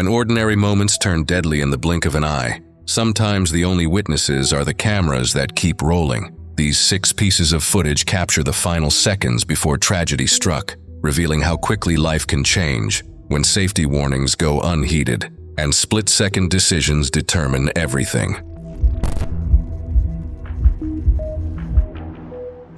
When ordinary moments turn deadly in the blink of an eye, sometimes the only witnesses are the cameras that keep rolling. These 6 pieces of footage capture the final seconds before tragedy struck, revealing how quickly life can change when safety warnings go unheeded and split-second decisions determine everything.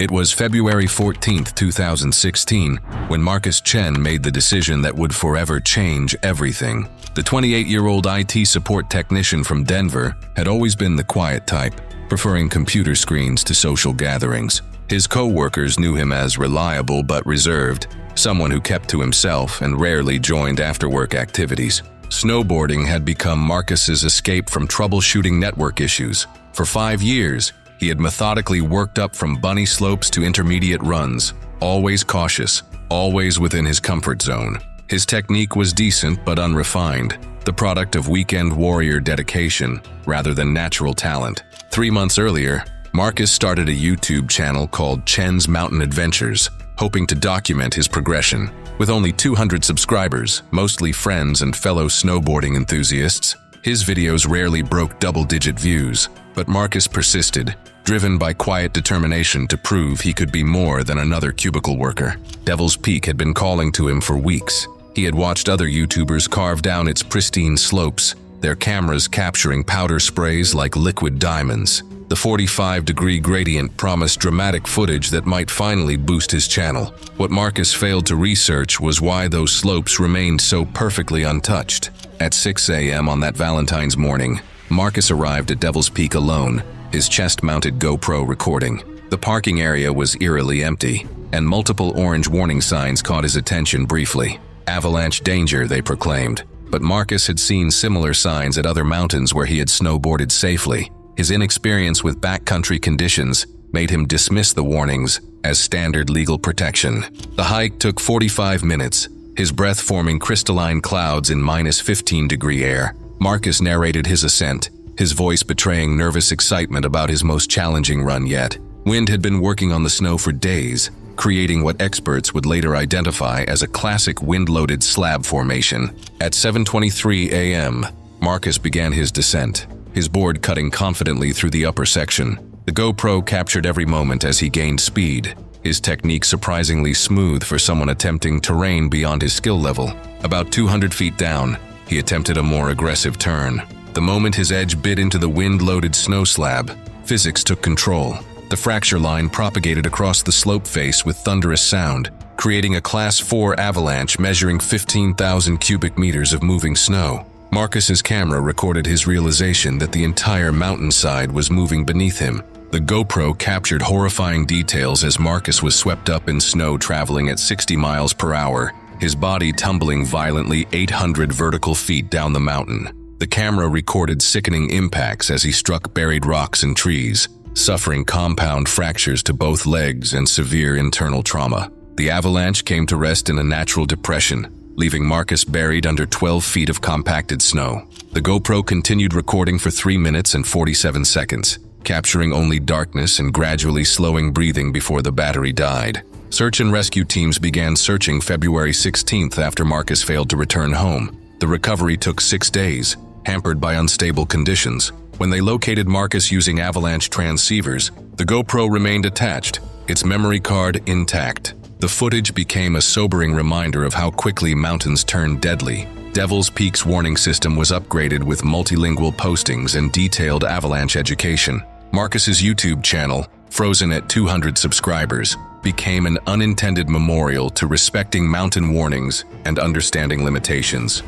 It was February 14, 2016, when Marcus Chen made the decision that would forever change everything. The 28-year-old IT support technician from Denver had always been the quiet type, preferring computer screens to social gatherings. His co-workers knew him as reliable but reserved, someone who kept to himself and rarely joined after-work activities. Snowboarding had become Marcus's escape from troubleshooting network issues. For 5 years, he had methodically worked up from bunny slopes to intermediate runs, always cautious, always within his comfort zone. His technique was decent but unrefined, the product of weekend warrior dedication rather than natural talent. 3 months earlier, Marcus started a YouTube channel called Chen's Mountain Adventures, hoping to document his progression. With only 200 subscribers, mostly friends and fellow snowboarding enthusiasts, his videos rarely broke double-digit views. But Marcus persisted, driven by quiet determination to prove he could be more than another cubicle worker. Devil's Peak had been calling to him for weeks. He had watched other YouTubers carve down its pristine slopes, their cameras capturing powder sprays like liquid diamonds. The 45-degree gradient promised dramatic footage that might finally boost his channel. What Marcus failed to research was why those slopes remained so perfectly untouched. At 6 a.m. on that Valentine's morning, Marcus arrived at Devil's Peak alone, his chest-mounted GoPro recording. The parking area was eerily empty, and multiple orange warning signs caught his attention briefly. Avalanche danger, they proclaimed. But Marcus had seen similar signs at other mountains where he had snowboarded safely. His inexperience with backcountry conditions made him dismiss the warnings as standard legal protection. The hike took 45 minutes, his breath forming crystalline clouds in -15-degree air. Marcus narrated his ascent, his voice betraying nervous excitement about his most challenging run yet. Wind had been working on the snow for days, creating what experts would later identify as a classic wind-loaded slab formation. At 7:23 a.m., Marcus began his descent, his board cutting confidently through the upper section. The GoPro captured every moment as he gained speed, his technique surprisingly smooth for someone attempting terrain beyond his skill level. About 200 feet down, he attempted a more aggressive turn. The moment his edge bit into the wind-loaded snow slab, physics took control. The fracture line propagated across the slope face with thunderous sound, creating a Class 4 avalanche measuring 15,000 cubic meters of moving snow. Marcus's camera recorded his realization that the entire mountainside was moving beneath him. The GoPro captured horrifying details as Marcus was swept up in snow traveling at 60 miles per hour, his body tumbling violently 800 vertical feet down the mountain. The camera recorded sickening impacts as he struck buried rocks and trees, suffering compound fractures to both legs and severe internal trauma. The avalanche came to rest in a natural depression, leaving Marcus buried under 12 feet of compacted snow. The GoPro continued recording for 3 minutes and 47 seconds, capturing only darkness and gradually slowing breathing before the battery died. Search and rescue teams began searching February 16th after Marcus failed to return home. The recovery took 6 days, hampered by unstable conditions. When they located Marcus using avalanche transceivers, the GoPro remained attached, its memory card intact. The footage became a sobering reminder of how quickly mountains turn deadly. Devil's Peak's warning system was upgraded with multilingual postings and detailed avalanche education. Marcus's YouTube channel, frozen at 200 subscribers, became an unintended memorial to respecting mountain warnings and understanding limitations.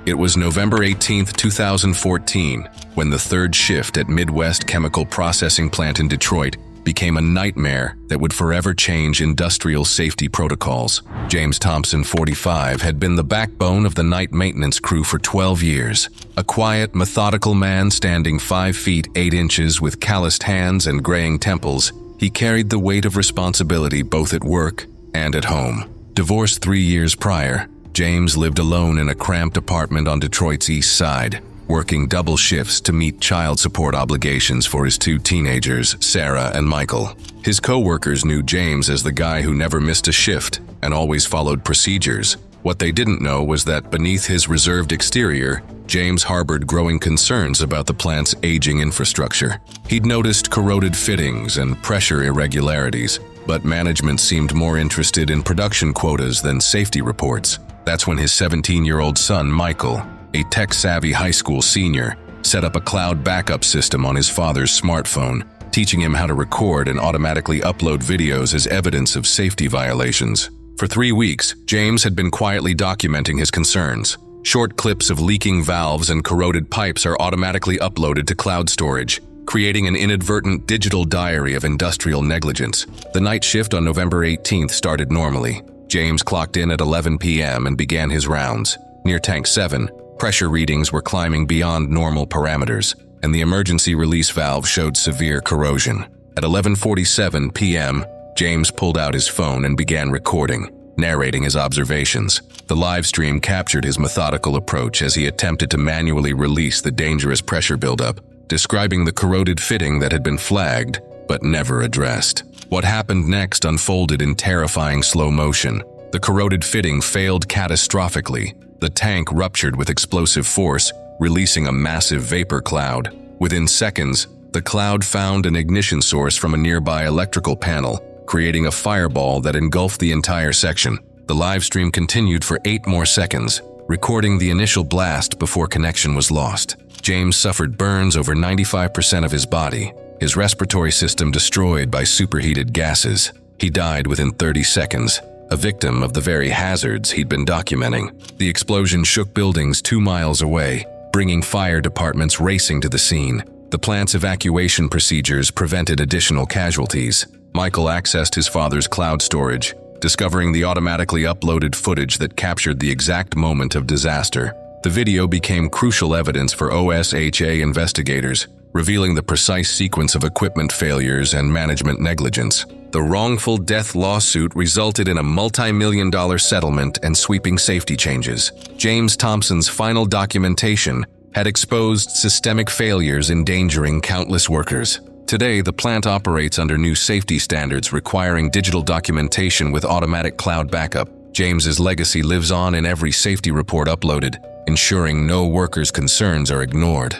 It was November 18, 2014, when the third shift at Midwest Chemical Processing Plant in Detroit became a nightmare that would forever change industrial safety protocols. James Thompson, 45, had been the backbone of the night maintenance crew for 12 years. A quiet, methodical man standing 5 feet 8 inches with calloused hands and graying temples, he carried the weight of responsibility both at work and at home. Divorced 3 years prior, James lived alone in a cramped apartment on Detroit's east side. working double shifts to meet child support obligations for his two teenagers, Sarah and Michael. His co-workers knew James as the guy who never missed a shift and always followed procedures. What they didn't know was that beneath his reserved exterior, James harbored growing concerns about the plant's aging infrastructure. He'd noticed corroded fittings and pressure irregularities, but management seemed more interested in production quotas than safety reports. That's when his 17-year-old son, Michael, a tech-savvy high school senior, set up a cloud backup system on his father's smartphone, teaching him how to record and automatically upload videos as evidence of safety violations. For 3 weeks, James had been quietly documenting his concerns. Short clips of leaking valves and corroded pipes are automatically uploaded to cloud storage, creating an inadvertent digital diary of industrial negligence. The night shift on November 18th started normally. James clocked in at 11 p.m. and began his rounds. Near Tank 7, pressure readings were climbing beyond normal parameters, and the emergency release valve showed severe corrosion. At 11:47 p.m., James pulled out his phone and began recording, narrating his observations. The live stream captured his methodical approach as he attempted to manually release the dangerous pressure buildup, describing the corroded fitting that had been flagged but never addressed. What happened next unfolded in terrifying slow motion. The corroded fitting failed catastrophically. The tank ruptured with explosive force, releasing a massive vapor cloud. Within seconds, the cloud found an ignition source from a nearby electrical panel, creating a fireball that engulfed the entire section. The live stream continued for 8 more seconds, recording the initial blast before connection was lost. James suffered burns over 95% of his body, his respiratory system destroyed by superheated gases. He died within 30 seconds, a victim of the very hazards he'd been documenting. The explosion shook buildings 2 miles away, bringing fire departments racing to the scene. The plant's evacuation procedures prevented additional casualties. Michael accessed his father's cloud storage, discovering the automatically uploaded footage that captured the exact moment of disaster. The video became crucial evidence for OSHA investigators, revealing the precise sequence of equipment failures and management negligence. The wrongful death lawsuit resulted in a multi-million-dollar settlement and sweeping safety changes. James Thompson's final documentation had exposed systemic failures endangering countless workers. Today, the plant operates under new safety standards requiring digital documentation with automatic cloud backup. James's legacy lives on in every safety report uploaded, ensuring no workers' concerns are ignored.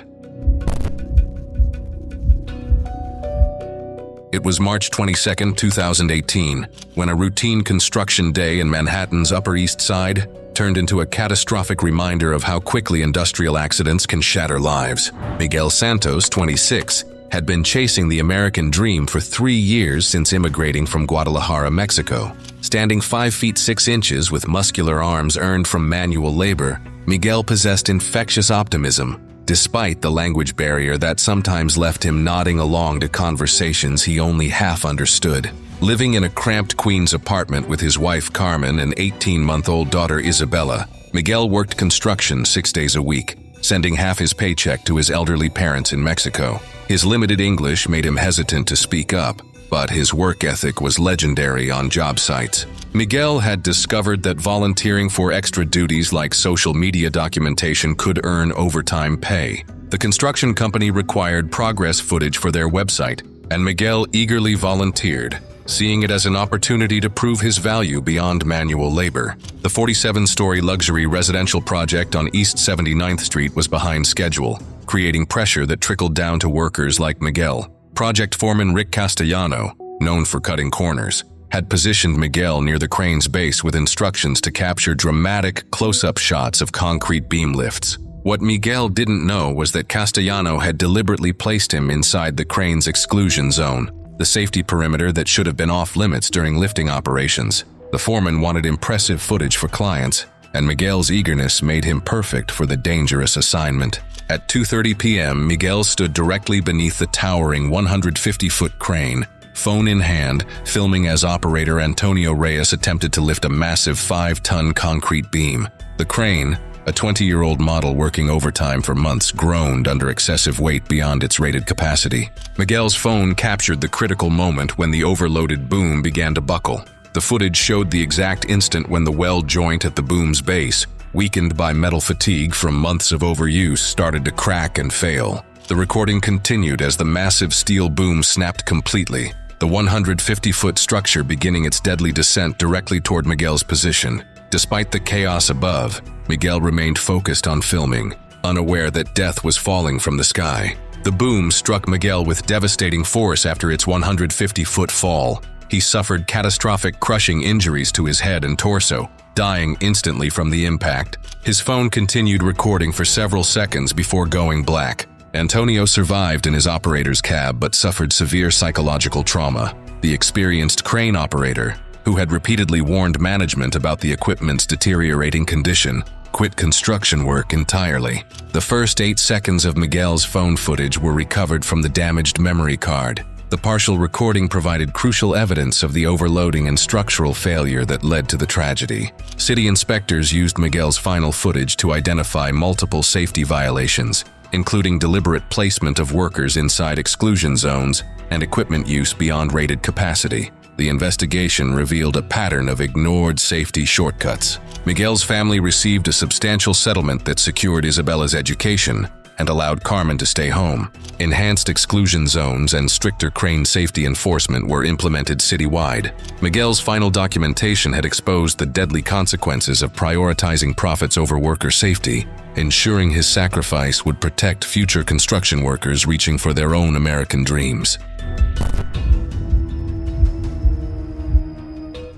It was March 22, 2018, when a routine construction day in Manhattan's Upper East Side turned into a catastrophic reminder of how quickly industrial accidents can shatter lives. Miguel Santos, 26, had been chasing the American dream for 3 years since immigrating from Guadalajara, Mexico. Standing 5 feet 6 inches with muscular arms earned from manual labor, Miguel possessed infectious optimism, despite the language barrier that sometimes left him nodding along to conversations he only half understood. Living in a cramped Queens apartment with his wife Carmen and 18-month-old daughter Isabella, Miguel worked construction 6 days a week, sending half his paycheck to his elderly parents in Mexico. His limited English made him hesitant to speak up, but his work ethic was legendary on job sites. Miguel had discovered that volunteering for extra duties like social media documentation could earn overtime pay. The construction company required progress footage for their website, and Miguel eagerly volunteered, seeing it as an opportunity to prove his value beyond manual labor. The 47-story luxury residential project on East 79th Street was behind schedule, creating pressure that trickled down to workers like Miguel. Project foreman Rick Castellano, known for cutting corners, had positioned Miguel near the crane's base with instructions to capture dramatic close-up shots of concrete beam lifts. What Miguel didn't know was that Castellano had deliberately placed him inside the crane's exclusion zone, the safety perimeter that should have been off-limits during lifting operations. The foreman wanted impressive footage for clients, and Miguel's eagerness made him perfect for the dangerous assignment. At 2:30 p.m., Miguel stood directly beneath the towering 150-foot crane, phone in hand, filming as operator Antonio Reyes attempted to lift a massive 5-ton concrete beam. The crane, a 20-year-old model working overtime for months, groaned under excessive weight beyond its rated capacity. Miguel's phone captured the critical moment when the overloaded boom began to buckle. The footage showed the exact instant when the weld joint at the boom's base, weakened by metal fatigue from months of overuse, started to crack and fail. The recording continued as the massive steel boom snapped completely, the 150-foot structure beginning its deadly descent directly toward Miguel's position. Despite the chaos above, Miguel remained focused on filming, unaware that death was falling from the sky. The boom struck Miguel with devastating force after its 150-foot fall. He suffered catastrophic crushing injuries to his head and torso, dying instantly from the impact. His phone continued recording for several seconds before going black. Antonio survived in his operator's cab but suffered severe psychological trauma. The experienced crane operator, who had repeatedly warned management about the equipment's deteriorating condition, quit construction work entirely. The first 8 seconds of Miguel's phone footage were recovered from the damaged memory card. The partial recording provided crucial evidence of the overloading and structural failure that led to the tragedy. City inspectors used Miguel's final footage to identify multiple safety violations, including deliberate placement of workers inside exclusion zones and equipment use beyond rated capacity. The investigation revealed a pattern of ignored safety shortcuts. Miguel's family received a substantial settlement that secured Isabella's education and allowed Carmen to stay home. Enhanced exclusion zones and stricter crane safety enforcement were implemented citywide. Miguel's final documentation had exposed the deadly consequences of prioritizing profits over worker safety, ensuring his sacrifice would protect future construction workers reaching for their own American dreams.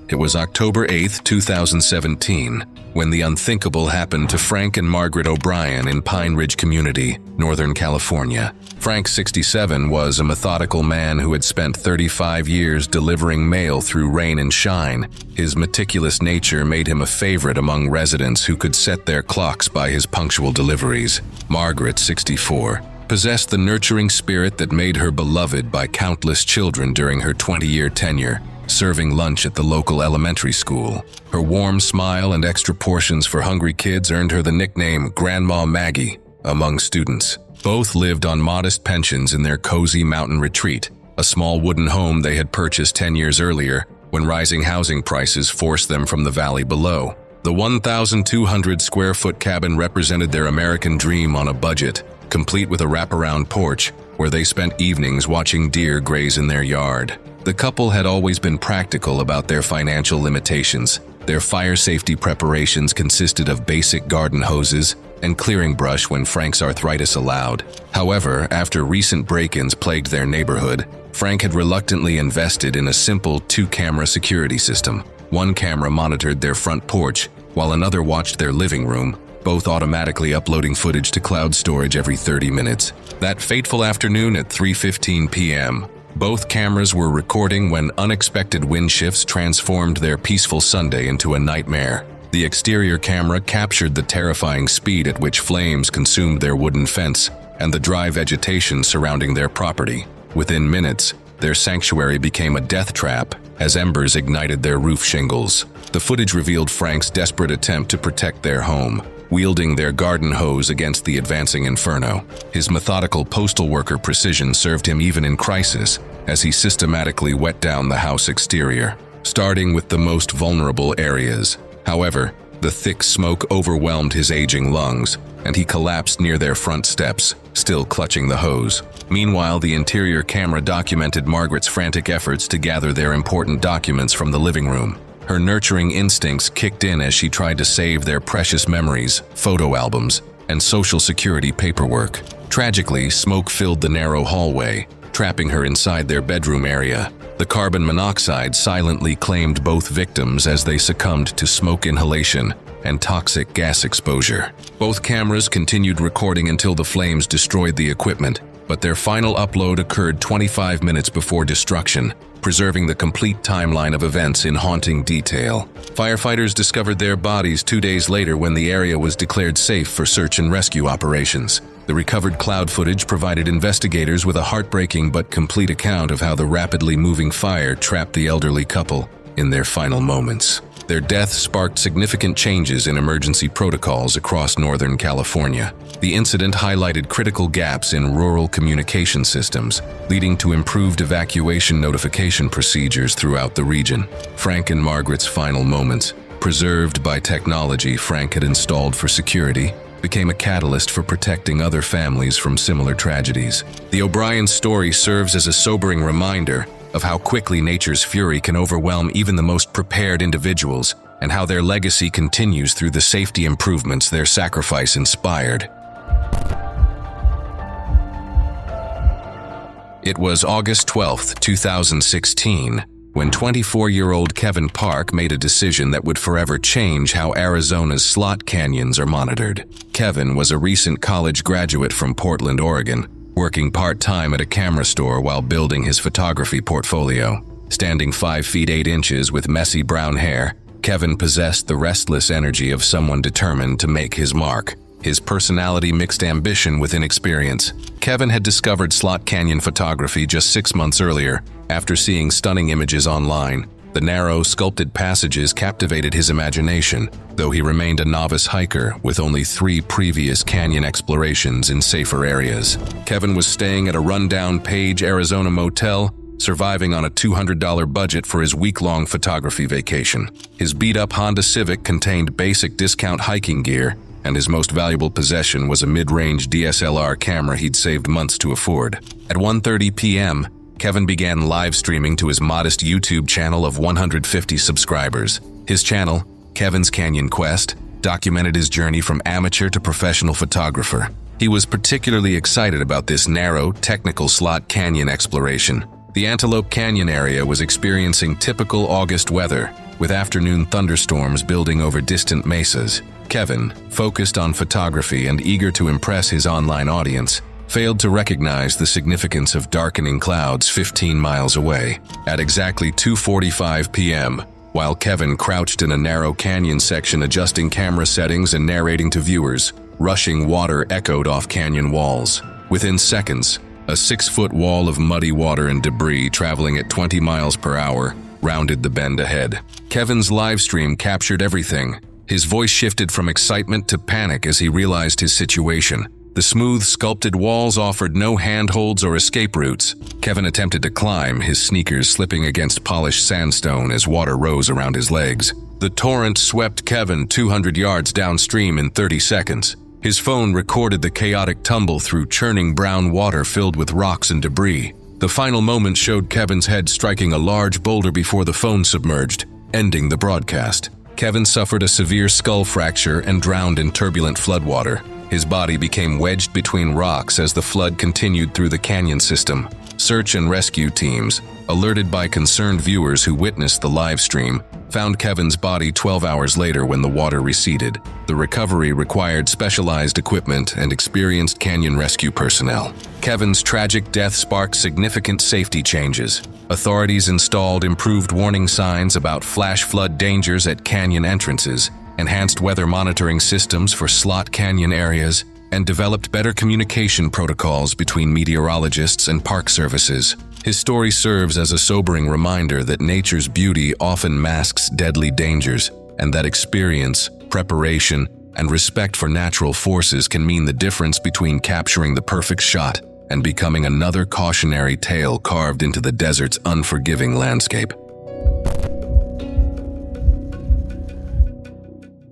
It was October 8, 2017, when the unthinkable happened to Frank and Margaret O'Brien in Pine Ridge Community, Northern California. Frank, 67, was a methodical man who had spent 35 years delivering mail through rain and shine. His meticulous nature made him a favorite among residents who could set their clocks by his punctual deliveries. Margaret, 64, possessed the nurturing spirit that made her beloved by countless children during her 20-year tenure, serving lunch at the local elementary school. Her warm smile and extra portions for hungry kids earned her the nickname Grandma Maggie among students. Both lived on modest pensions in their cozy mountain retreat, a small wooden home they had purchased 10 years earlier when rising housing prices forced them from the valley below. The 1,200-square-foot cabin represented their American dream on a budget, complete with a wraparound porch where they spent evenings watching deer graze in their yard. The couple had always been practical about their financial limitations. Their fire safety preparations consisted of basic garden hoses and clearing brush when Frank's arthritis allowed. However, after recent break-ins plagued their neighborhood, Frank had reluctantly invested in a simple 2-camera security system. One camera monitored their front porch, while another watched their living room, both automatically uploading footage to cloud storage every 30 minutes. That fateful afternoon at 3:15 p.m., both cameras were recording when unexpected wind shifts transformed their peaceful Sunday into a nightmare. The exterior camera captured the terrifying speed at which flames consumed their wooden fence and the dry vegetation surrounding their property. Within minutes, their sanctuary became a death trap as embers ignited their roof shingles. The footage revealed Frank's desperate attempt to protect their home, wielding their garden hose against the advancing inferno. His methodical postal worker precision served him even in crisis, as he systematically wet down the house exterior, starting with the most vulnerable areas. However, the thick smoke overwhelmed his aging lungs, and he collapsed near their front steps, still clutching the hose. Meanwhile, the interior camera documented Margaret's frantic efforts to gather their important documents from the living room. Her nurturing instincts kicked in as she tried to save their precious memories, photo albums, and social security paperwork. Tragically, smoke filled the narrow hallway, trapping her inside their bedroom area. The carbon monoxide silently claimed both victims as they succumbed to smoke inhalation and toxic gas exposure. Both cameras continued recording until the flames destroyed the equipment, but their final upload occurred 25 minutes before destruction, preserving the complete timeline of events in haunting detail. Firefighters discovered their bodies 2 days later when the area was declared safe for search and rescue operations. The recovered cloud footage provided investigators with a heartbreaking but complete account of how the rapidly moving fire trapped the elderly couple in their final moments. Their death sparked significant changes in emergency protocols across Northern California. The incident highlighted critical gaps in rural communication systems, leading to improved evacuation notification procedures throughout the region. Frank and Margaret's final moments, preserved by technology Frank had installed for security, became a catalyst for protecting other families from similar tragedies. The O'Brien story serves as a sobering reminder of how quickly nature's fury can overwhelm even the most prepared individuals, and how their legacy continues through the safety improvements their sacrifice inspired. It was August 12, 2016, when 24-year-old Kevin Park made a decision that would forever change how Arizona's slot canyons are monitored. Kevin was a recent college graduate from Portland, Oregon, working part-time at a camera store while building his photography portfolio. Standing 5 feet 8 inches with messy brown hair, Kevin possessed the restless energy of someone determined to make his mark. His personality mixed ambition with inexperience. Kevin had discovered slot canyon photography just 6 months earlier, after seeing stunning images online. The narrow, sculpted passages captivated his imagination, though he remained a novice hiker with only 3 previous canyon explorations in safer areas. Kevin was staying at a rundown Page, Arizona motel, surviving on a $200 budget for his week-long photography vacation. His beat-up Honda Civic contained basic discount hiking gear, and his most valuable possession was a mid-range DSLR camera he'd saved months to afford. At 1:30 p.m., Kevin began live streaming to his modest YouTube channel of 150 subscribers. His channel, Kevin's Canyon Quest, documented his journey from amateur to professional photographer. He was particularly excited about this narrow, technical slot canyon exploration. The Antelope Canyon area was experiencing typical August weather, with afternoon thunderstorms building over distant mesas. Kevin, focused on photography and eager to impress his online audience, failed to recognize the significance of darkening clouds 15 miles away. At exactly 2:45 p.m., while Kevin crouched in a narrow canyon section adjusting camera settings and narrating to viewers, rushing water echoed off canyon walls. Within seconds, a 6-foot wall of muddy water and debris traveling at 20 miles per hour rounded the bend ahead. Kevin's live stream captured everything. His voice shifted from excitement to panic as he realized his situation. The smooth, sculpted walls offered no handholds or escape routes. Kevin attempted to climb, his sneakers slipping against polished sandstone as water rose around his legs. The torrent swept Kevin 200 yards downstream in 30 seconds. His phone recorded the chaotic tumble through churning brown water filled with rocks and debris. The final moment showed Kevin's head striking a large boulder before the phone submerged, ending the broadcast. Kevin suffered a severe skull fracture and drowned in turbulent floodwater. His body became wedged between rocks as the flood continued through the canyon system. Search and rescue teams, alerted by concerned viewers who witnessed the live stream, found Kevin's body 12 hours later when the water receded. The recovery required specialized equipment and experienced canyon rescue personnel. Kevin's tragic death sparked significant safety changes. Authorities installed improved warning signs about flash flood dangers at canyon entrances, enhanced weather monitoring systems for slot canyon areas, and developed better communication protocols between meteorologists and park services. His story serves as a sobering reminder that nature's beauty often masks deadly dangers, and that experience, preparation, and respect for natural forces can mean the difference between capturing the perfect shot and becoming another cautionary tale carved into the desert's unforgiving landscape.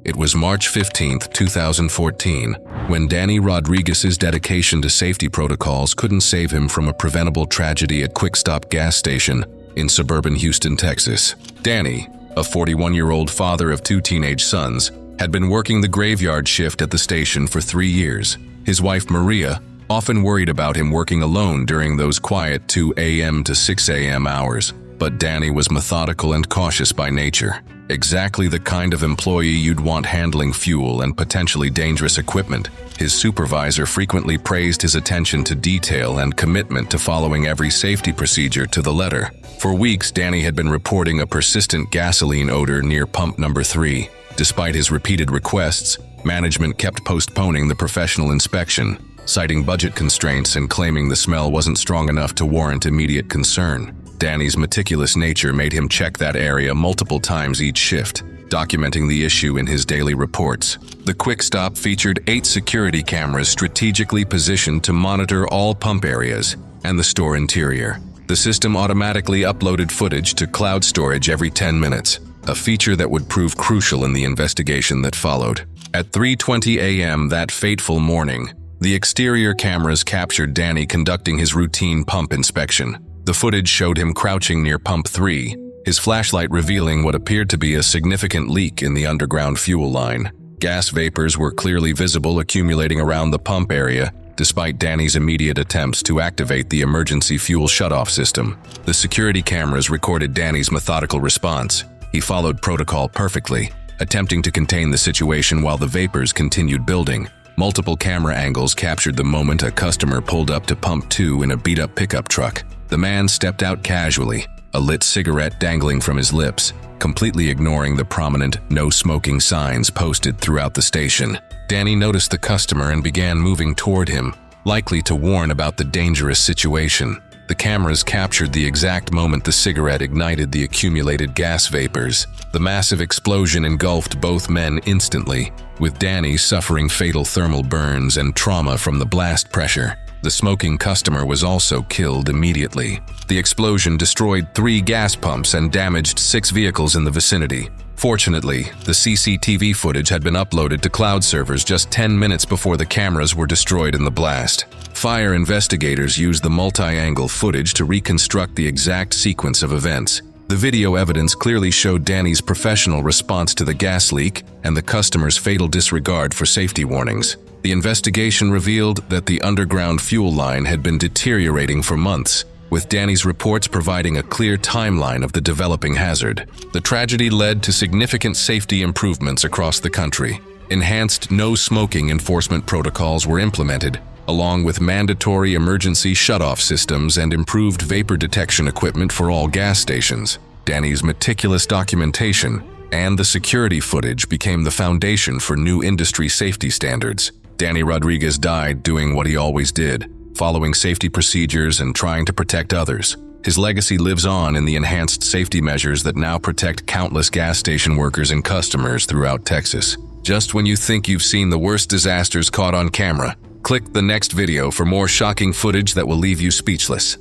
It was March 15, 2014, when Danny Rodriguez's dedication to safety protocols couldn't save him from a preventable tragedy at Quick Stop gas station in suburban Houston, Texas. Danny, a 41-year-old father of 2 teenage sons, had been working the graveyard shift at the station for 3 years. His wife, Maria, often worried about him working alone during those quiet 2 a.m. to 6 a.m. hours. But Danny was methodical and cautious by nature. Exactly the kind of employee you'd want handling fuel and potentially dangerous equipment. His supervisor frequently praised his attention to detail and commitment to following every safety procedure to the letter. For weeks, Danny had been reporting a persistent gasoline odor near pump number 3. Despite his repeated requests, management kept postponing the professional inspection, citing budget constraints and claiming the smell wasn't strong enough to warrant immediate concern. Danny's meticulous nature made him check that area multiple times each shift, documenting the issue in his daily reports. The Quick Stop featured 8 security cameras strategically positioned to monitor all pump areas and the store interior. The system automatically uploaded footage to cloud storage every 10 minutes. a feature that would prove crucial in the investigation that followed. At 3:20 a.m. that fateful morning, the exterior cameras captured Danny conducting his routine pump inspection. The footage showed him crouching near pump 3, his flashlight revealing what appeared to be a significant leak in the underground fuel line. Gas vapors were clearly visible accumulating around the pump area, despite Danny's immediate attempts to activate the emergency fuel shutoff system. The security cameras recorded Danny's methodical response. He followed protocol perfectly, attempting to contain the situation while the vapors continued building. Multiple camera angles captured the moment a customer pulled up to pump 2 in a beat-up pickup truck. The man stepped out casually, a lit cigarette dangling from his lips, completely ignoring the prominent no smoking signs posted throughout the station. Danny noticed the customer and began moving toward him, likely to warn about the dangerous situation. The cameras captured the exact moment the cigarette ignited the accumulated gas vapors. The massive explosion engulfed both men instantly, with Danny suffering fatal thermal burns and trauma from the blast pressure. The smoking customer was also killed immediately. The explosion destroyed 3 gas pumps and damaged 6 vehicles in the vicinity. Fortunately, the CCTV footage had been uploaded to cloud servers just 10 minutes before the cameras were destroyed in the blast. Fire investigators used the multi-angle footage to reconstruct the exact sequence of events. The video evidence clearly showed Danny's professional response to the gas leak and the customer's fatal disregard for safety warnings. The investigation revealed that the underground fuel line had been deteriorating for months, with Danny's reports providing a clear timeline of the developing hazard. The tragedy led to significant safety improvements across the country. Enhanced no-smoking enforcement protocols were implemented, along with mandatory emergency shutoff systems and improved vapor detection equipment for all gas stations. Danny's meticulous documentation and the security footage became the foundation for new industry safety standards. Danny Rodriguez died doing what he always did, following safety procedures and trying to protect others. His legacy lives on in the enhanced safety measures that now protect countless gas station workers and customers throughout Texas. Just when you think you've seen the worst disasters caught on camera, click the next video for more shocking footage that will leave you speechless.